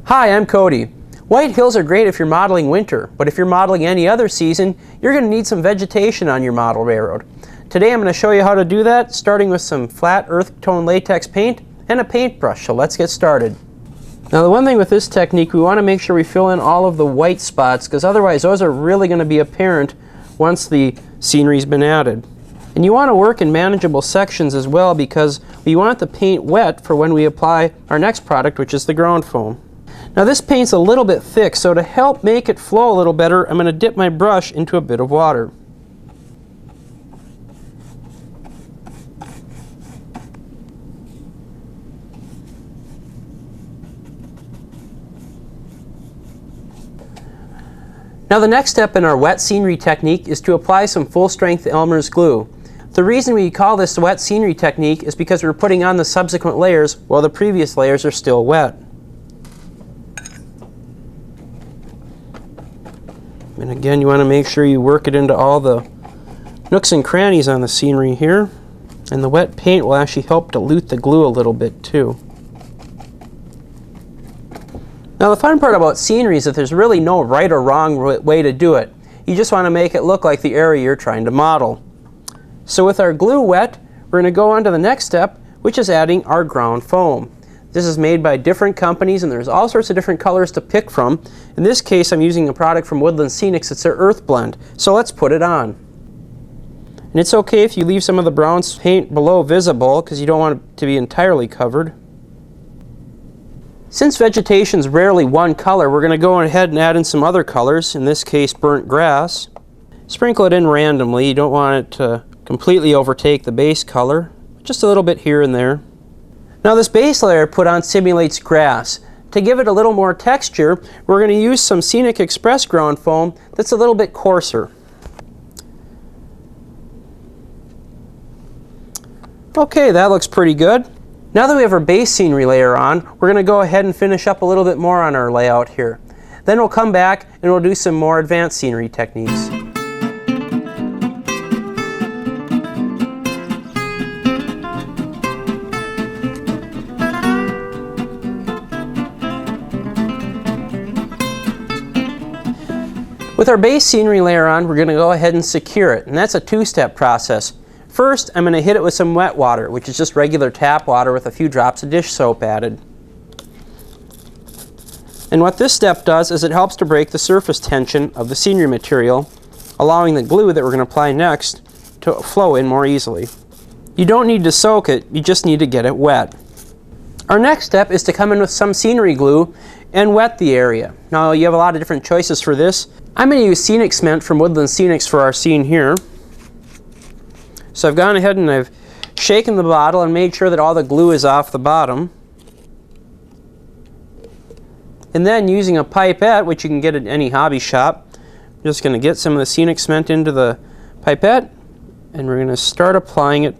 Hi, I'm Cody. White hills are great if you're modeling winter, but if you're modeling any other season, you're going to need some vegetation on your model railroad. Today I'm going to show you how to do that, starting with some flat earth tone latex paint and a paintbrush, so let's get started. Now the one thing with this technique, we want to make sure we fill in all of the white spots, because otherwise those are really going to be apparent once the scenery's been added. And you want to work in manageable sections as well, because we want the paint wet for when we apply our next product, which is the ground foam. Now this paint's a little bit thick, so to help make it flow a little better, I'm going to dip my brush into a bit of water. Now the next step in our wet scenery technique is to apply some full-strength Elmer's glue. The reason we call this the wet scenery technique is because we're putting on the subsequent layers while the previous layers are still wet. And again, you want to make sure you work it into all the nooks and crannies on the scenery here. And the wet paint will actually help dilute the glue a little bit too. Now the fun part about scenery is that there's really no right or wrong way to do it. You just want to make it look like the area you're trying to model. So with our glue wet, we're going to go on to the next step, which is adding our ground foam. This is made by different companies, and there's all sorts of different colors to pick from. In this case, I'm using a product from Woodland Scenics. It's their Earth Blend. So let's put it on. And it's okay if you leave some of the brown paint below visible, because you don't want it to be entirely covered. Since vegetation is rarely one color, we're going to go ahead and add in some other colors, in this case burnt grass. Sprinkle it in randomly. You don't want it to completely overtake the base color. Just a little bit here and there. Now this base layer put on simulates grass. To give it a little more texture, we're going to use some Scenic Express ground foam that's a little bit coarser. Okay, that looks pretty good. Now that we have our base scenery layer on, we're going to go ahead and finish up a little bit more on our layout here. Then we'll come back and we'll do some more advanced scenery techniques. With our base scenery layer on, we're going to go ahead and secure it, and that's a two-step process. First, I'm going to hit it with some wet water, which is just regular tap water with a few drops of dish soap added. And what this step does is it helps to break the surface tension of the scenery material, allowing the glue that we're going to apply next to flow in more easily. You don't need to soak it, you just need to get it wet. Our next step is to come in with some scenery glue and wet the area. Now you have a lot of different choices for this. I'm going to use Scenic Cement from Woodland Scenics for our scene here. So I've gone ahead and I've shaken the bottle and made sure that all the glue is off the bottom. And then using a pipette, which you can get at any hobby shop, I'm just going to get some of the Scenic Cement into the pipette, and we're going to start applying it.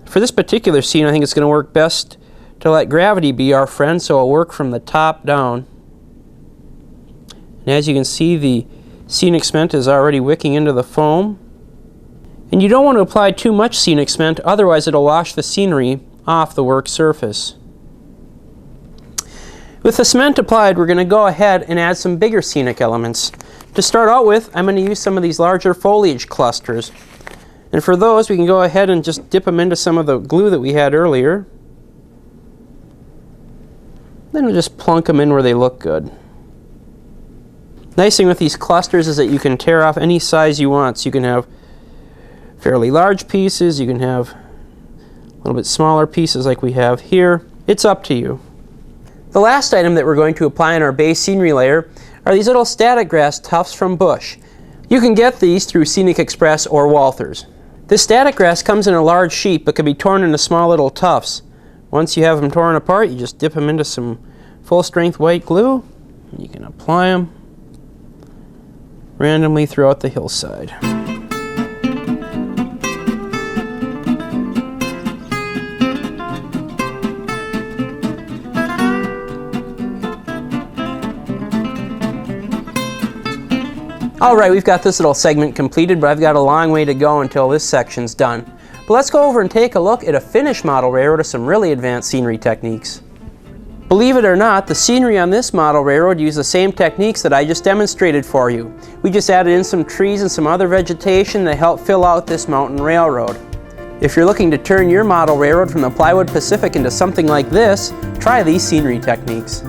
For this particular scene, I think it's going to work best to let gravity be our friend, so I'll work from the top down. And as you can see, the Scenic Cement is already wicking into the foam. And you don't want to apply too much Scenic Cement, otherwise it'll wash the scenery off the work surface. With the cement applied, we're going to go ahead and add some bigger scenic elements. To start out with, I'm going to use some of these larger foliage clusters. And for those, we can go ahead and just dip them into some of the glue that we had earlier. Then we'll just plunk them in where they look good. Nice thing with these clusters is that you can tear off any size you want. So you can have fairly large pieces, you can have a little bit smaller pieces like we have here. It's up to you. The last item that we're going to apply in our base scenery layer are these little static grass tufts from Bush. You can get these through Scenic Express or Walthers. This static grass comes in a large sheet but can be torn into small little tufts. Once you have them torn apart, you just dip them into some full-strength white glue. You can apply them randomly throughout the hillside. Alright, we've got this little segment completed, but I've got a long way to go until this section's done. But let's go over and take a look at a finished model railroad of some really advanced scenery techniques. Believe it or not, the scenery on this model railroad used the same techniques that I just demonstrated for you. We just added in some trees and some other vegetation to help fill out this mountain railroad. If you're looking to turn your model railroad from the Plywood Pacific into something like this, try these scenery techniques.